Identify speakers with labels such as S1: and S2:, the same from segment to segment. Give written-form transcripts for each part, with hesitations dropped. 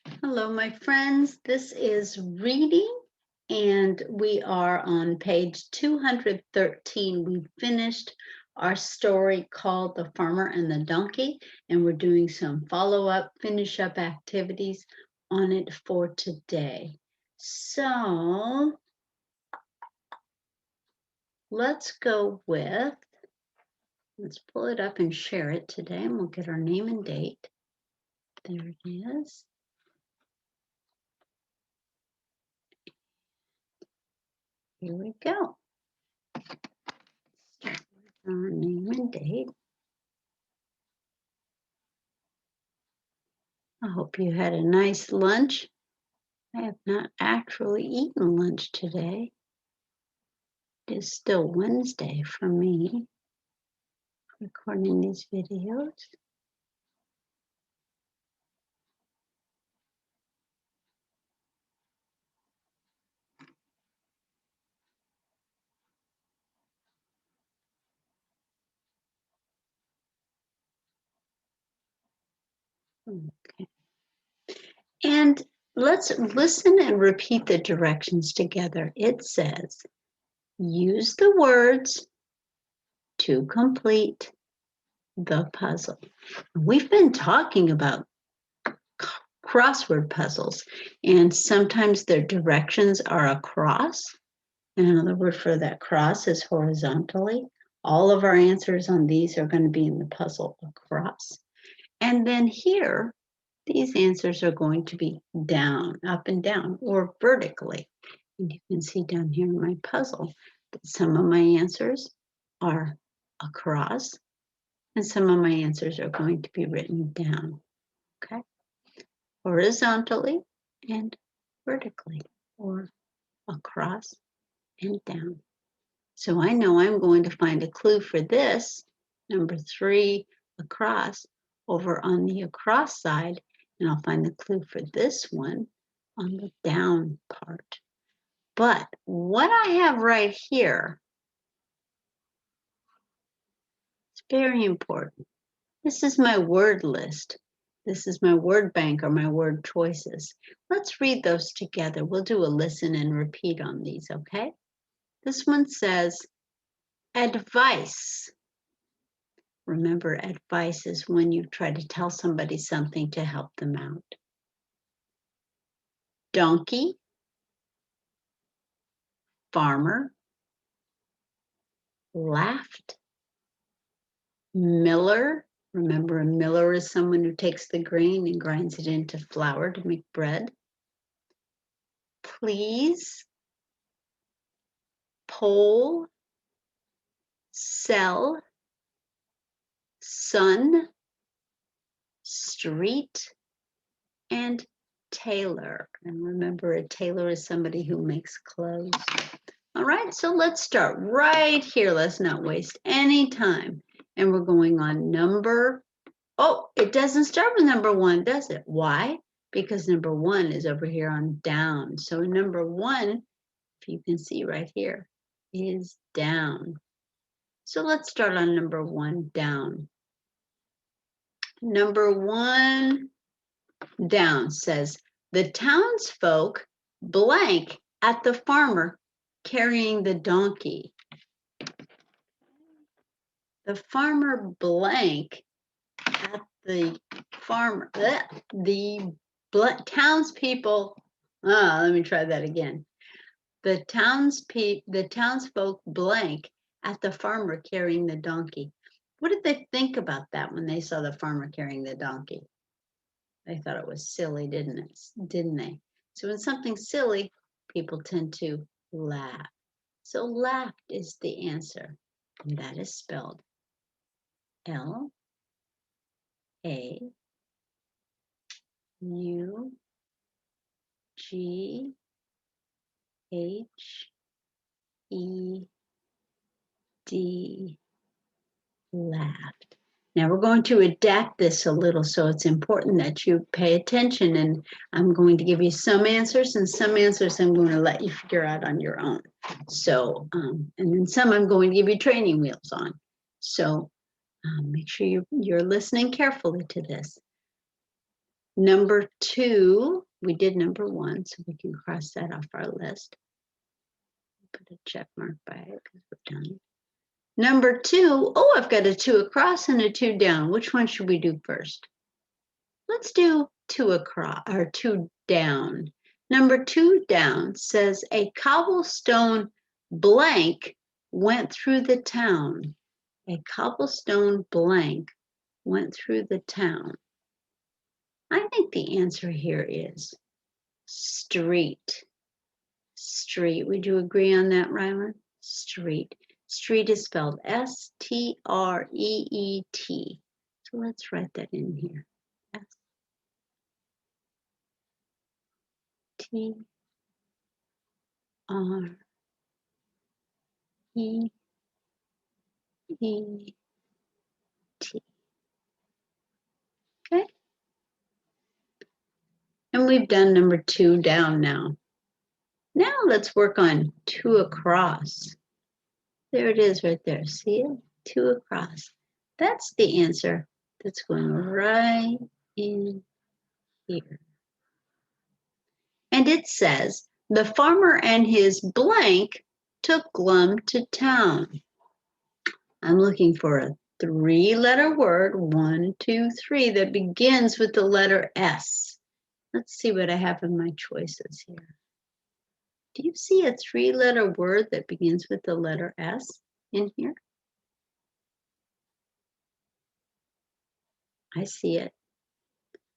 S1: Hello, my friends. This is reading, and we are on page 213. We finished our story called The Farmer and the Donkey, and we're doing some follow-up, finish-up activities on it for today. So let's go with, let's pull it up and share it today, and we'll get our name and date. There it is. Here we go. Start with our name and date. I hope you had a nice lunch. I have not actually eaten lunch today. It is still Wednesday for me, recording these videos. Okay. And let's listen and repeat the directions together. It says, use the words to complete the puzzle. We've been talking about crossword puzzles, and sometimes their directions are across. And another word for that cross is horizontally. All of our answers on these are going to be in the puzzle across. And then here, these answers are going to be down, up and down, or vertically. And you can see down here in my puzzle that some of my answers are across, and some of my answers are going to be written down, okay? Horizontally and vertically, or across and down. So I know I'm going to find a clue for this, number 3 across, over on the across side, and I'll find the clue for this one on the down part. But what I have right here is very important. This is my word list. This is my word bank or my word choices. Let's read those together. We'll do a listen and repeat on these, okay? This one says, advice. Remember, advice is when you try to tell somebody something to help them out. Donkey, farmer, laughed, miller. Remember, a miller is someone who takes the grain and grinds it into flour to make bread. Please, pole, sell, sun, street, and tailor. And remember, a tailor is somebody who makes clothes. All right, so let's start right here. Let's not waste any time. And we're going on number, oh, it doesn't start with number 1, does it? Why? Because number 1 is over here on down. So number 1, if you can see right here, is down. So let's start on number 1, down. Number 1, down says, the townsfolk blank at the farmer carrying the donkey. The farmer blank at the farmer, the townspeople, let me try that again. The townsfolk blank at the farmer carrying the donkey. What did they think about that when they saw the farmer carrying the donkey? They thought it was silly, didn't they? So when something's silly, people tend to laugh. So laughed is the answer, and that is spelled L-A-U-G-H-E-D. Laughed. Now we're going to adapt this a little, so it's important that you pay attention, and I'm going to give you some answers, and some answers I'm going to let you figure out on your own. So, and then some I'm going to give you training wheels on. So make sure you're listening carefully to this. Number 2, we did number 1, so we can cross that off our list. Put a check mark by it because we're done. Number 2, oh, I've got a 2 across and a 2 down. Which one should we do first? Let's do 2 across or 2 down. Number 2 down says a cobblestone blank went through the town. A cobblestone blank went through the town. I think the answer here is street. Street. Would you agree on that, Rylan? Street. Street is spelled S-T-R-E-E-T. So let's write that in here. S-T-R-E-E-T. Okay. And we've done number 2 down now. Now let's work on 2 across. There it is right there. See it? 2 across. That's the answer that's going right in here. And it says, the farmer and his blank took Glum to town. I'm looking for a 3-letter word, 1, 2, 3, that begins with the letter S. Let's see what I have in my choices here. Do you see a 3-letter word that begins with the letter S in here? I see it.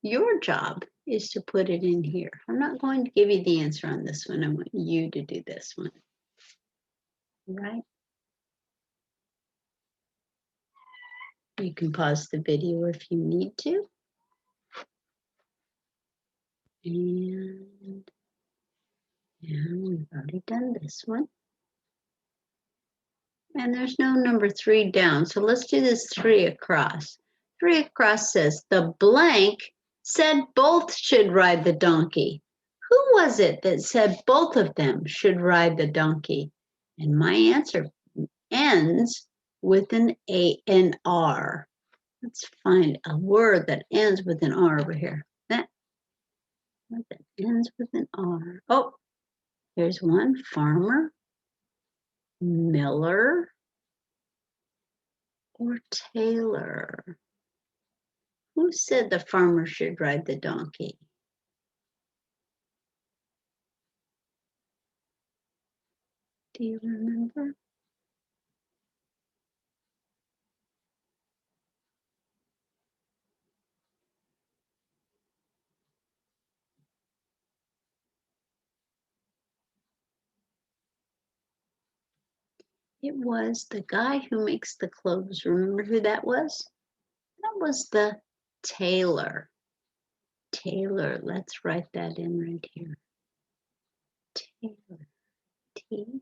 S1: Your job is to put it in here. I'm not going to give you the answer on this one. I want you to do this one. All right? You can pause the video if you need to. And we've already done this one. And there's no number 3 down. So let's do this 3 across. 3 across says, the blank said both should ride the donkey. Who was it that said both of them should ride the donkey? And my answer ends with an R. Let's find a word that ends with an R over here. That ends with an R. Oh, there's one. Farmer, miller, or tailor. Who said the farmer should ride the donkey? Do you remember? It was the guy who makes the clothes. Remember who that was? That was the tailor. Tailor. Let's write that in right here. Tailor. T-A.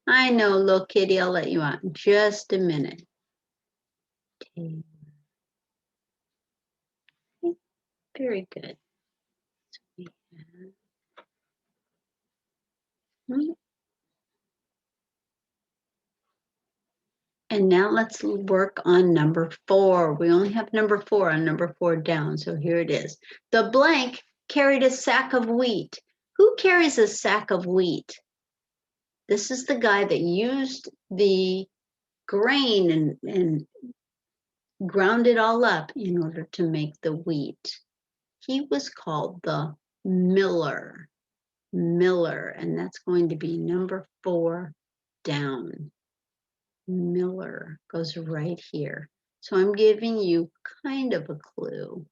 S1: I know, little kitty. I'll let you out in just a minute. Tailor. Very good. So we have... And now let's work on number 4. We only have number 4 on number 4 down, so here it is. The blank carried a sack of wheat. Who carries a sack of wheat? This is the guy that used the grain and ground it all up in order to make the wheat. He was called the miller. Miller, and that's going to be number 4 down. Miller goes right here. So I'm giving you kind of a clue.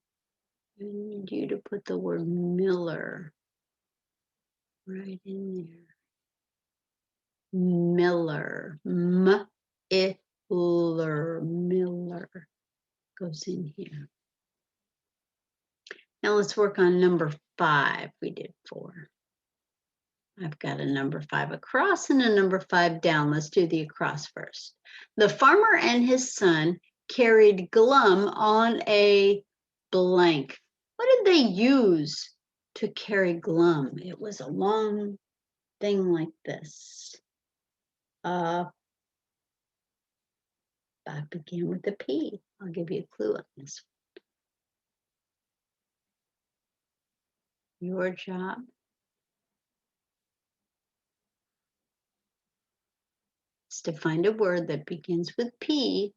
S1: I need you to put the word Miller right in there. Miller. Miller goes in here. Now let's work on number 5. We did 4. I've got a number 5 across and a number 5 down. Let's do the across first. The farmer and his son carried Glum on a blank. What did they use to carry Glum? It was a long thing like this. That began with a P. I'll give you a clue on this one. Your job is to find a word that begins with P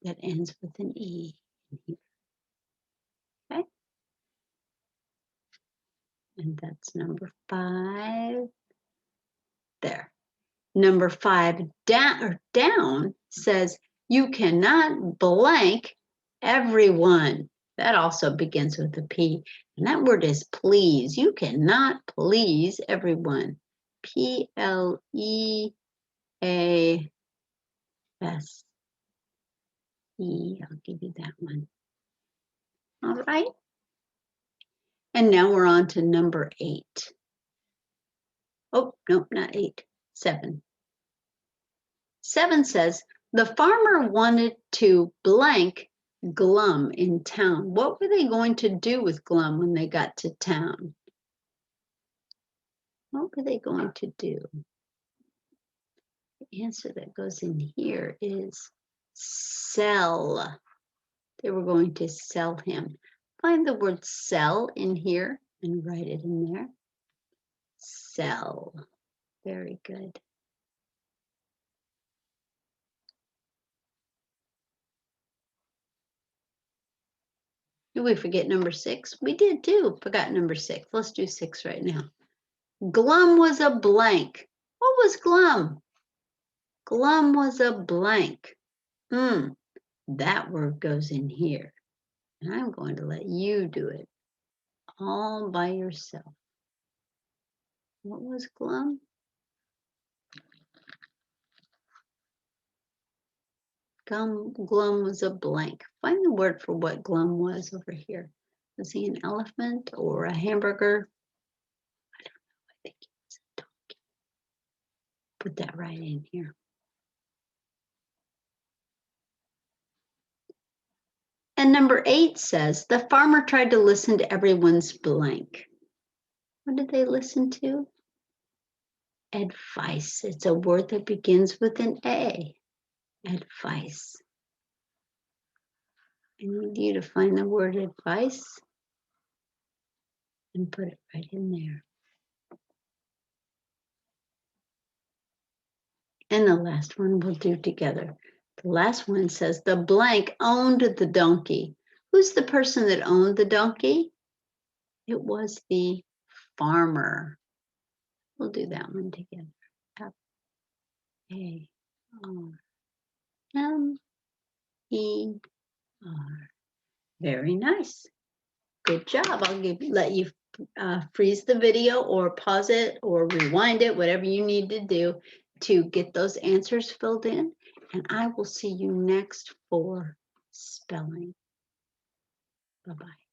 S1: that ends with an E in here. Okay? And that's number 5. There. Number 5 down says you cannot blank everyone. That also begins with a P. And that word is please. You cannot please everyone. P-L-E-A-S-E. I'll give you that one. All right. And now we're on to number 8. Oh, no, not 8. 7. 7 says, the farmer wanted to blank Glum in town. What were they going to do with Glum when they got to town? What were they going to do? The answer that goes in here is sell. They were going to sell him. Find the word sell in here and write it in there. Sell. Very good. Did we forget number 6? We did too. Forgot number 6. Let's do 6 right now. Glum was a blank. What was Glum? Glum was a blank. That word goes in here. And I'm going to let you do it all by yourself. What was Glum? Glum was a blank. Find the word for what Glum was over here. Was he an elephant or a hamburger? I don't know. I think he was a donkey. Put that right in here. And number 8 says, the farmer tried to listen to everyone's blank. What did they listen to? Advice. It's a word that begins with an A. Advice. I need you to find the word advice and put it right in there. And the last one we'll do together. The last one says, the blank owned the donkey. Who's the person that owned the donkey? It was the farmer. We'll do that one together. F-A-R-M-E-R. Very nice. Good job. I'll let you freeze the video or pause it or rewind it, whatever you need to do to get those answers filled in. And I will see you next for spelling. Bye-bye.